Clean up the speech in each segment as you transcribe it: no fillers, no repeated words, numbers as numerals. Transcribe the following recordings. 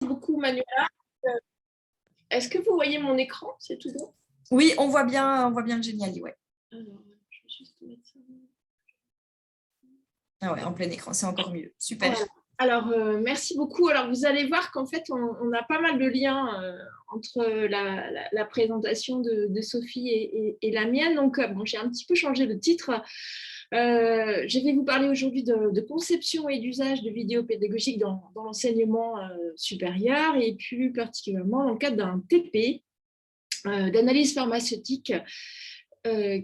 beaucoup, Manuela. Euh, Est-ce que vous voyez mon écran? C'est tout bon? Oui, on voit bien le Geniali, ouais. Alors, je vais juste mettre ça. Ah ouais, en plein écran, c'est encore mieux. Super. Voilà. Alors, merci beaucoup. Alors, vous allez voir qu'en fait, on a pas mal de liens entre la présentation de Sophie et la mienne. Donc, bon, j'ai un petit peu changé le titre. Je vais vous parler aujourd'hui de conception et d'usage de vidéos pédagogiques dans l'enseignement supérieur et plus particulièrement dans le cadre d'un TP d'analyse pharmaceutique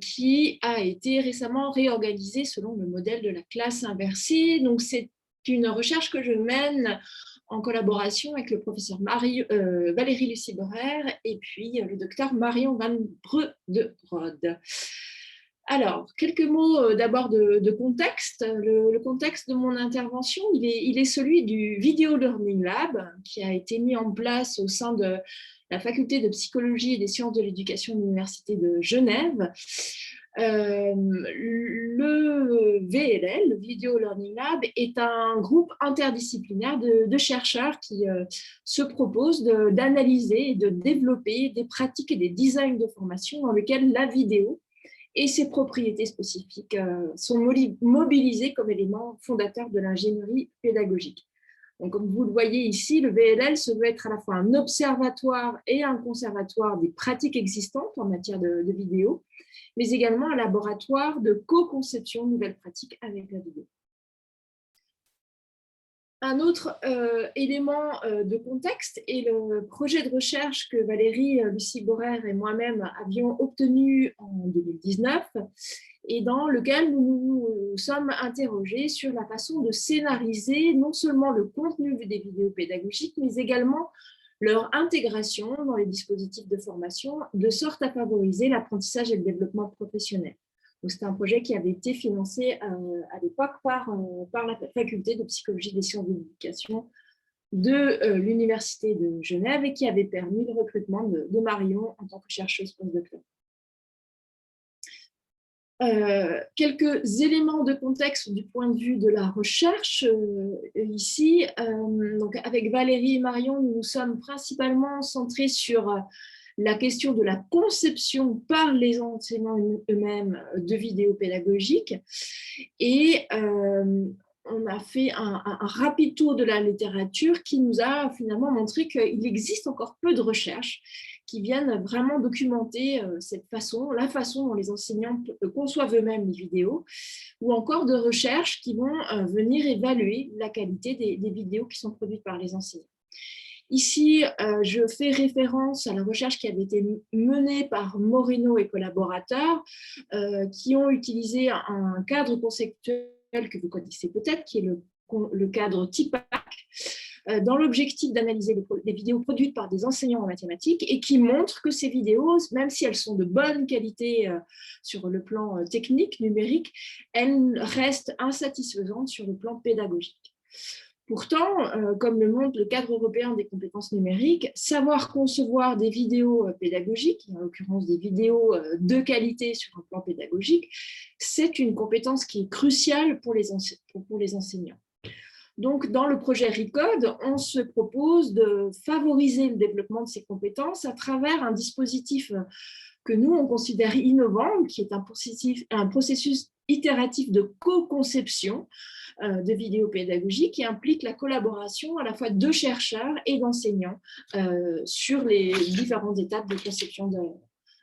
qui a été récemment réorganisé selon le modèle de la classe inversée. Donc, c'est une recherche que je mène en collaboration avec le professeur Valérie Lucie Borer et puis le docteur Marion Van Brederode. Alors, quelques mots d'abord de contexte. Le contexte de mon intervention, il est celui du Video Learning Lab qui a été mis en place au sein de la faculté de psychologie et des sciences de l'éducation de l'Université de Genève. Le VLL, le Video Learning Lab, est un groupe interdisciplinaire de chercheurs qui se proposent d'analyser et de développer des pratiques et des designs de formation dans lesquels la vidéo et ses propriétés spécifiques sont mobilisées comme éléments fondateurs de l'ingénierie pédagogique. Donc, comme vous le voyez ici, le VLL se veut être à la fois un observatoire et un conservatoire des pratiques existantes en matière de vidéo, mais également un laboratoire de co-conception de nouvelles pratiques avec la vidéo. Un autre élément de contexte est le projet de recherche que Valérie Lucie Borer et moi-même avions obtenu en 2019 et dans lequel nous nous sommes interrogés sur la façon de scénariser non seulement le contenu des vidéos pédagogiques, mais également leur intégration dans les dispositifs de formation, de sorte à favoriser l'apprentissage et le développement professionnel. C'est un projet qui avait été financé à l'époque par la faculté de psychologie des sciences de l'éducation de l'Université de Genève et qui avait permis le recrutement de Marion en tant que chercheuse postdoctorale. Quelques éléments de contexte du point de vue de la recherche ici. Donc avec Valérie et Marion, nous nous sommes principalement centrés sur la question de la conception par les enseignants eux-mêmes de vidéos pédagogiques. Et on a fait un rapide tour de la littérature qui nous a finalement montré qu'il existe encore peu de recherches qui viennent vraiment documenter la façon dont les enseignants conçoivent eux-mêmes les vidéos, ou encore de recherches qui vont venir évaluer la qualité des vidéos qui sont produites par les enseignants. Ici, je fais référence à la recherche qui avait été menée par Moreno et collaborateurs, qui ont utilisé un cadre conceptuel que vous connaissez peut-être, qui est le cadre TIPAC, dans l'objectif d'analyser les vidéos produites par des enseignants en mathématiques et qui montrent que ces vidéos, même si elles sont de bonne qualité sur le plan technique, numérique, elles restent insatisfaisantes sur le plan pédagogique. Pourtant, comme le montre le cadre européen des compétences numériques, savoir concevoir des vidéos pédagogiques, en l'occurrence des vidéos de qualité sur un plan pédagogique, c'est une compétence qui est cruciale pour les enseignants. Donc, dans le projet ReCode, on se propose de favoriser le développement de ces compétences à travers un dispositif que nous, on considère innovant, qui est un processus itératif de co-conception de vidéos pédagogiques qui implique la collaboration à la fois de chercheurs et d'enseignants sur les différentes étapes de conception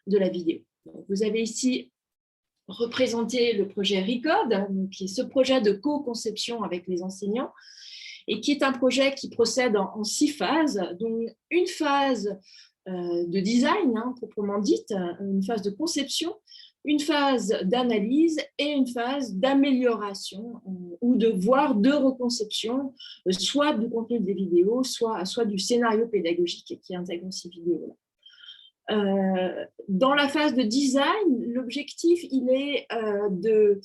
de la vidéo. Donc, vous avez ici représenté le projet ReCode, qui est ce projet de co-conception avec les enseignants, et qui est un projet qui procède en 6 phases, dont une phase de design, proprement dite, une phase de conception, une phase d'analyse et une phase d'amélioration ou de reconception, soit du contenu des vidéos, soit du scénario pédagogique qui intègre ces vidéos-là. Dans la phase de design, l'objectif, il est de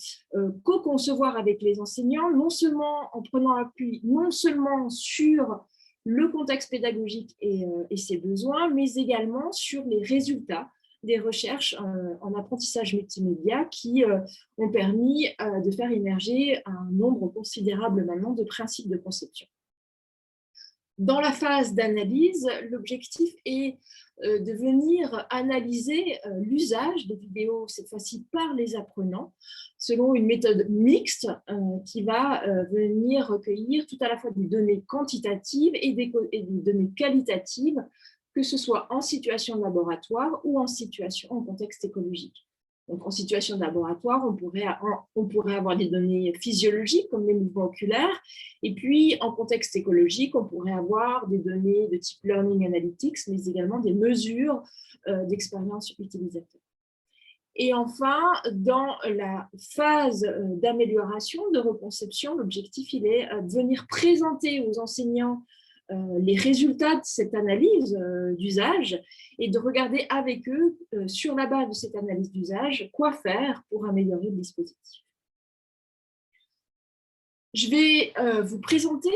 co-concevoir avec les enseignants, non seulement en prenant appui, non seulement sur le contexte pédagogique et ses besoins, mais également sur les résultats des recherches en apprentissage multimédia qui ont permis de faire émerger un nombre considérable maintenant de principes de conception. Dans la phase d'analyse, l'objectif est de venir analyser l'usage des vidéos, cette fois-ci par les apprenants, selon une méthode mixte qui va venir recueillir tout à la fois des données quantitatives et des données qualitatives, que ce soit en situation de laboratoire ou en contexte écologique. Donc, en situation de laboratoire, on pourrait avoir des données physiologiques comme les mouvements oculaires. Et puis, en contexte écologique, on pourrait avoir des données de type Learning Analytics, mais également des mesures d'expérience utilisateur. Et enfin, dans la phase d'amélioration, de reconception, l'objectif, il est de venir présenter aux enseignants les résultats de cette analyse d'usage et de regarder avec eux, sur la base de cette analyse d'usage, quoi faire pour améliorer le dispositif. Je vais vous présenter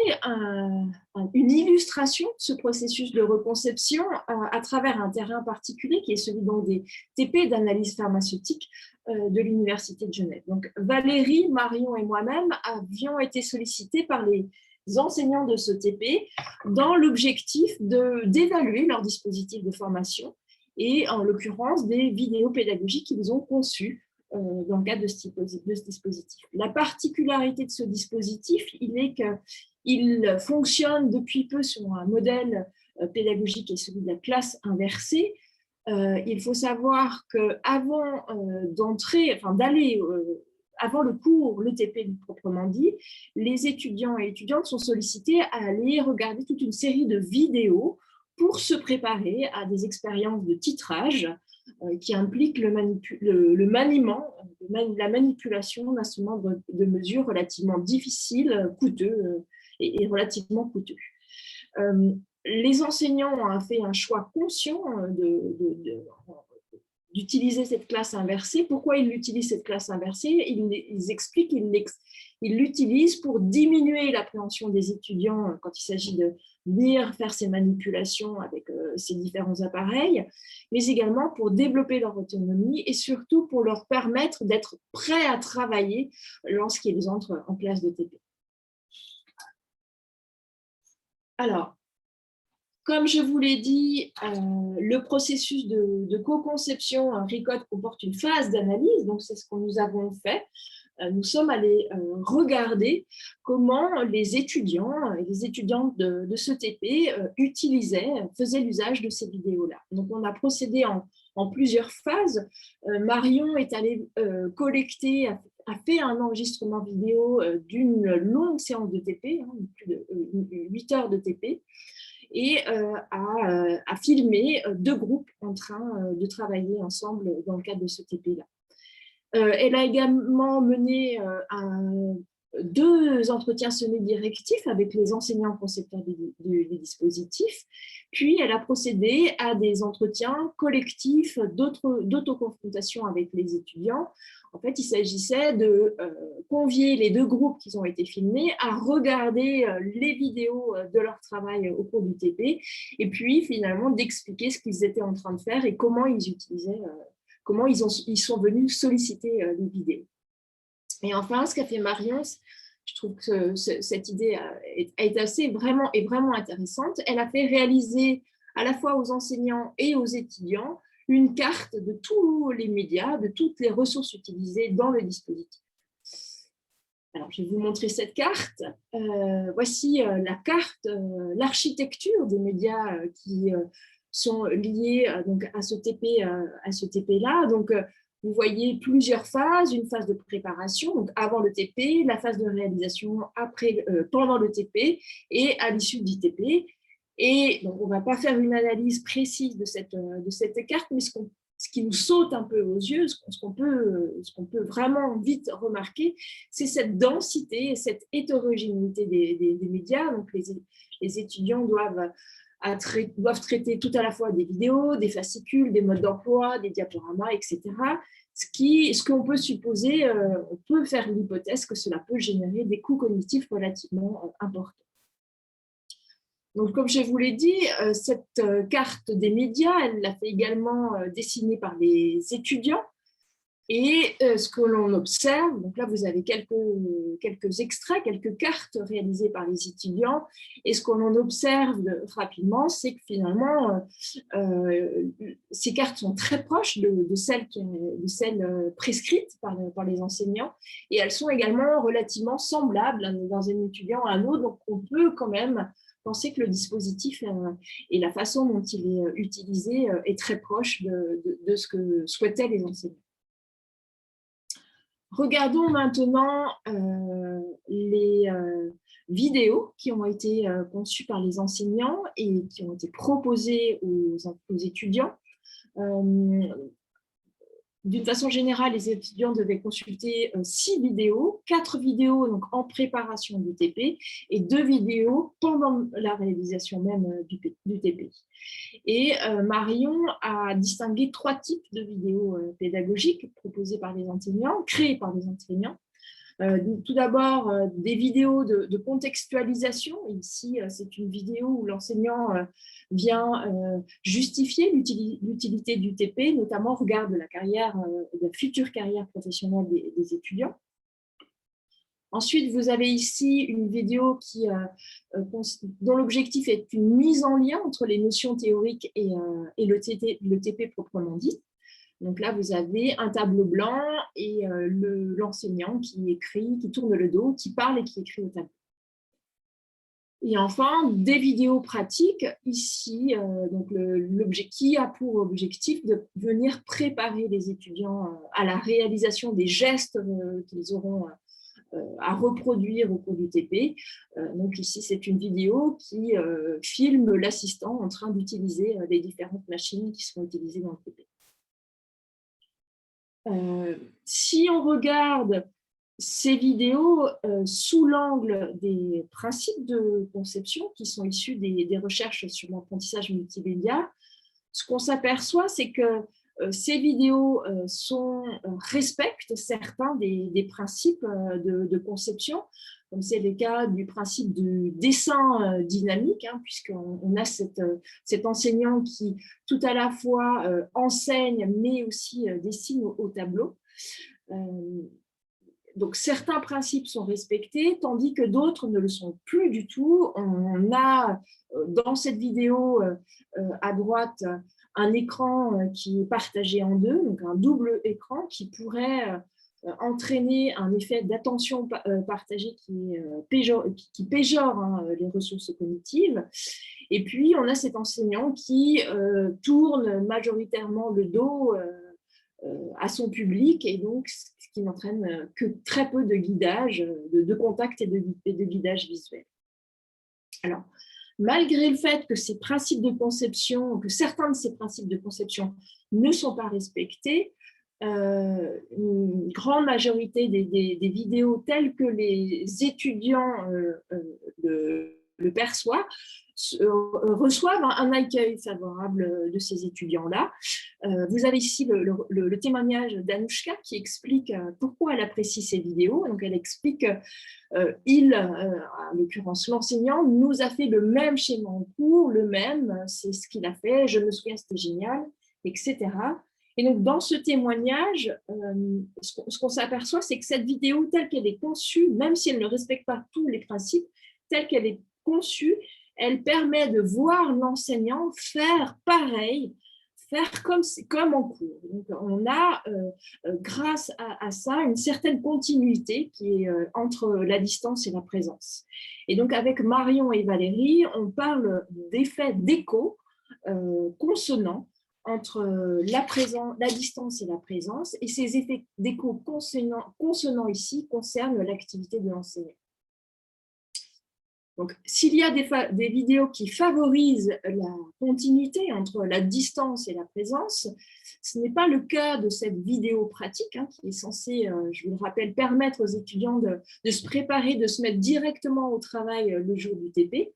une illustration de ce processus de reconception à travers un terrain particulier qui est celui des TP d'analyse pharmaceutique de l'Université de Genève. Donc, Valérie, Marion et moi-même avions été sollicités par les enseignants de ce TP dans l'objectif d'évaluer leur dispositif de formation et en l'occurrence des vidéos pédagogiques qu'ils ont conçues dans le cadre de ce dispositif. La particularité de ce dispositif, il est qu'il fonctionne depuis peu sur un modèle pédagogique qui est celui de la classe inversée. Il faut savoir qu'avant d'aller avant le cours, le TP proprement dit, les étudiants et étudiantes sont sollicités à aller regarder toute une série de vidéos pour se préparer à des expériences de titrage qui impliquent le maniement, la manipulation d'instruments de mesure relativement difficiles, coûteux et relativement coûteux. Les enseignants ont fait un choix conscient d'utiliser cette classe inversée. Pourquoi ils utilisent cette classe inversée? Ils expliquent qu'ils l'utilisent pour diminuer l'appréhension des étudiants quand il s'agit de venir faire ces manipulations avec ces différents appareils, mais également pour développer leur autonomie et surtout pour leur permettre d'être prêts à travailler lorsqu'ils entrent en classe de TP. Alors, comme je vous l'ai dit, le processus de co-conception RICOD comporte une phase d'analyse, donc c'est ce que nous avons fait. Nous sommes allés regarder comment les étudiants et les étudiantes de ce TP faisaient l'usage de ces vidéos-là. Donc, on a procédé en plusieurs phases. Marion est allée collecter, a fait un enregistrement vidéo d'une longue séance de TP, plus de 8 heures de TP, et à filmer 2 groupes en train de travailler ensemble dans le cadre de ce TP-là. Elle a également mené 2 entretiens semi-directifs avec les enseignants concepteurs des dispositifs, puis elle a procédé à des entretiens collectifs d'autoconfrontation avec les étudiants. En fait, il s'agissait de convier les 2 groupes qui ont été filmés à regarder les vidéos de leur travail au cours du TP et puis finalement d'expliquer ce qu'ils étaient en train de faire et comment ils utilisaient, comment ils sont venus solliciter les vidéos. Et enfin, ce qu'a fait Marion, je trouve que cette idée est vraiment intéressante. Elle a fait réaliser à la fois aux enseignants et aux étudiants une carte de tous les médias, de toutes les ressources utilisées dans le dispositif. Alors, je vais vous montrer cette carte. Voici la carte, l'architecture des médias qui sont liés donc, à ce TP-là. Donc, vous voyez plusieurs phases, une phase de préparation, donc avant le TP, la phase de réalisation pendant le TP et à l'issue du TP. Et donc, on ne va pas faire une analyse précise de cette carte, mais ce qui nous saute un peu aux yeux, ce qu'on peut vraiment vite remarquer, c'est cette densité et cette hétérogénéité des médias. Donc, les étudiants doivent traiter tout à la fois des vidéos, des fascicules, des modes d'emploi, des diaporamas, etc. Ce qu'on peut supposer, on peut faire l'hypothèse que cela peut générer des coûts cognitifs relativement importants. Donc, comme je vous l'ai dit, cette carte des médias, elle l'a fait également dessiner par les étudiants. Et ce que l'on observe, donc là vous avez quelques extraits, quelques cartes réalisées par les étudiants, et ce que l'on observe rapidement, c'est que finalement ces cartes sont très proches de celles prescrites par les enseignants, et elles sont également relativement semblables dans un étudiant à un autre, donc on peut quand même penser que le dispositif et la façon dont il est utilisé est très proche de ce que souhaitaient les enseignants. Regardons maintenant les vidéos qui ont été conçues par les enseignants et qui ont été proposées aux étudiants. D'une façon générale, les étudiants devaient consulter 6 vidéos, 4 vidéos donc, en préparation du TP et 2 vidéos pendant la réalisation même du TP. Et Marion a distingué 3 types de vidéos pédagogiques proposées par les enseignants, créées par les enseignants. Tout d'abord, des vidéos de contextualisation. Ici, c'est une vidéo où l'enseignant vient justifier l'utilité du TP, notamment au regard de la future carrière professionnelle des étudiants. Ensuite, vous avez ici une vidéo dont l'objectif est une mise en lien entre les notions théoriques et le TP proprement dit. Donc là, vous avez un tableau blanc et l'enseignant qui écrit, qui tourne le dos, qui parle et qui écrit au tableau. Et enfin, des vidéos pratiques, ici, qui a pour objectif de venir préparer les étudiants à la réalisation des gestes qu'ils auront à reproduire au cours du TP. Donc ici, c'est une vidéo qui filme l'assistant en train d'utiliser les différentes machines qui seront utilisées dans le TP. Si on regarde ces vidéos sous l'angle des principes de conception qui sont issus des recherches sur l'apprentissage multimédia, ce qu'on s'aperçoit, c'est que ces vidéos respectent certains des principes de conception, comme c'est le cas du principe du dessin dynamique, hein, puisqu'on a cet enseignant qui tout à la fois enseigne, mais aussi dessine au tableau. Donc, certains principes sont respectés, tandis que d'autres ne le sont plus du tout. On a dans cette vidéo à droite un écran qui est partagé en deux, donc un double écran qui pourrait entraîner un effet d'attention partagée qui péjore hein, les ressources cognitives. Et puis, on a cet enseignant qui tourne majoritairement le dos à son public, et donc ce qui n'entraîne que très peu de guidage, de contact et de guidage visuel. Alors, malgré le fait que ces principes de conception, que certains de ces principes de conception ne sont pas respectés, une grande majorité des vidéos telles que les étudiants le perçoivent, reçoivent un accueil favorable de ces étudiants-là. Vous avez ici le témoignage d'Anouchka qui explique pourquoi elle apprécie ces vidéos. Donc, elle explique en l'occurrence l'enseignant, nous a fait le même schéma en cours, c'est ce qu'il a fait, je me souviens, c'était génial, etc. Et donc, dans ce témoignage, ce qu'on s'aperçoit, c'est que cette vidéo, telle qu'elle est conçue, même si elle ne respecte pas tous les principes, telle qu'elle est conçue, elle permet de voir l'enseignant faire pareil, faire comme en cours. Donc, on a, grâce à ça, une certaine continuité qui est entre la distance et la présence. Et donc, avec Marion et Valérie, on parle d'effets d'écho consonants entre la distance et la présence, et ces effets d'écho consonants ici concernent l'activité de l'enseignant. Donc, s'il y a des vidéos qui favorisent la continuité entre la distance et la présence, ce n'est pas le cas de cette vidéo pratique hein, qui est censée, je vous le rappelle, permettre aux étudiants de se préparer, de se mettre directement au travail le jour du TP.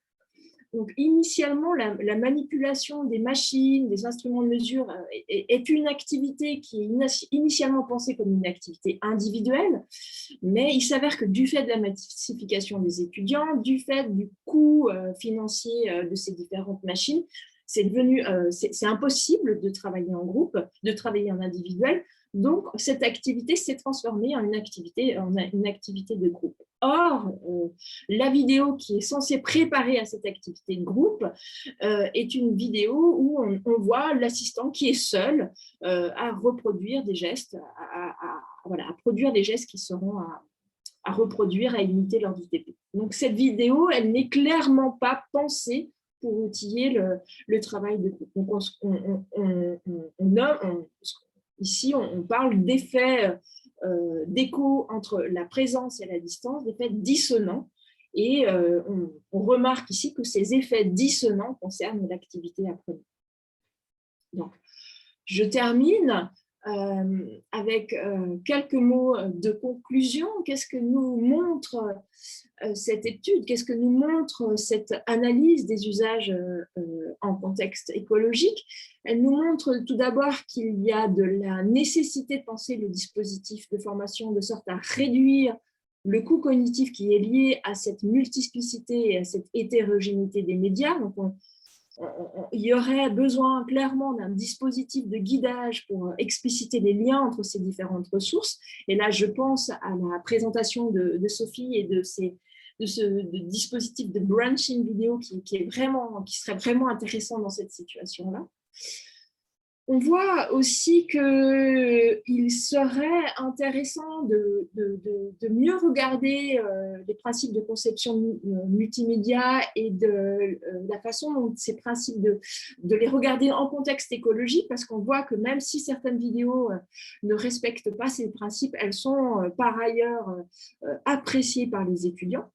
Donc, initialement, la manipulation des machines, des instruments de mesure est une activité qui est initialement pensée comme une activité individuelle, mais il s'avère que du fait de la massification des étudiants, du fait du coût financier de ces différentes machines, c'est impossible de travailler en groupe, de travailler en individuel. Donc, cette activité s'est transformée en une activité de groupe. Or, la vidéo qui est censée préparer à cette activité de groupe est une vidéo où on voit l'assistant qui est seul à reproduire des gestes, à produire des gestes qui seront à reproduire, à imiter lors du TP. Donc, cette vidéo, elle n'est clairement pas pensée pour outiller le travail de groupe. Donc, ici, on parle d'effets d'écho entre la présence et la distance, d'effets dissonants. Et on remarque ici que ces effets dissonants concernent l'activité apprenante. Donc, je termine avec quelques mots de conclusion. Qu'est-ce que nous montre cette étude? Qu'est-ce que nous montre cette analyse des usages en contexte écologique? Elle nous montre tout d'abord qu'il y a de la nécessité de penser le dispositif de formation de sorte à réduire le coût cognitif qui est lié à cette multiplicité et à cette hétérogénéité des médias. Donc, il y aurait besoin clairement d'un dispositif de guidage pour expliciter les liens entre ces différentes ressources. Et là, je pense à la présentation de Sophie et de ce dispositif de branching vidéo qui serait vraiment intéressant dans cette situation-là. On voit aussi qu'il serait intéressant de mieux regarder les principes de conception multimédia et de la façon dont ces principes, de les regarder en contexte écologique, parce qu'on voit que même si certaines vidéos ne respectent pas ces principes, elles sont par ailleurs appréciées par les étudiants.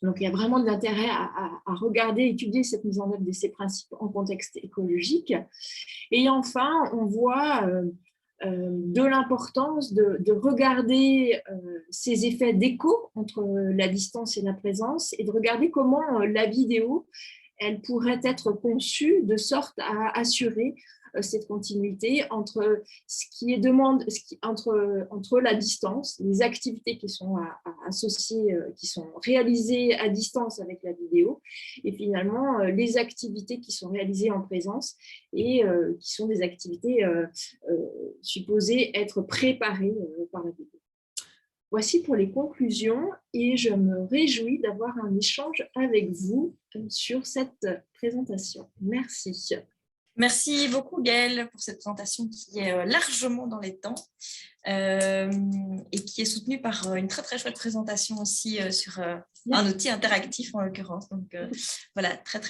Donc, il y a vraiment de l'intérêt à regarder, étudier cette mise en œuvre de ces principes en contexte écologique. Et enfin, on voit de l'importance de regarder ces effets d'écho entre la distance et la présence et de regarder comment la vidéo, elle pourrait être conçue de sorte à assurer cette continuité entre ce qui est entre la distance, les activités qui sont associées, qui sont réalisées à distance avec la vidéo, et finalement les activités qui sont réalisées en présence et qui sont des activités supposées être préparées par la vidéo. Voici pour les conclusions et je me réjouis d'avoir un échange avec vous sur cette présentation. Merci. Merci beaucoup, Gaëlle, pour cette présentation qui est largement dans les temps et qui est soutenue par une très, très chouette présentation aussi sur un outil interactif en l'occurrence. Donc, voilà, très, très